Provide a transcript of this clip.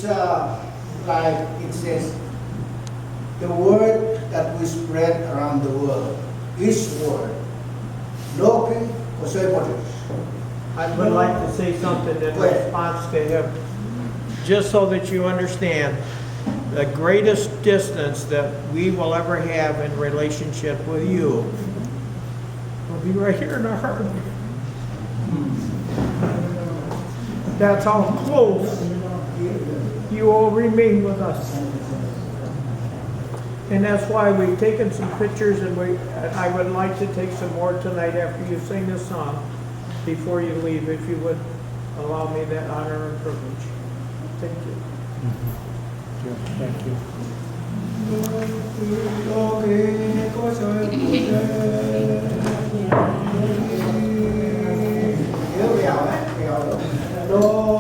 it's like it says, the word that we spread around the world, His word. Loki Kosoipotis. I would like to say something in response to him, just so that you understand. The greatest distance that we will ever have in relationship with you will be right here in our heart. That's how close you will remain with us. And that's why we've taken some pictures, and I would like to take some more tonight after you sing this song, before you leave, if you would allow me that honor and privilege. Thank you. Thank you. Lord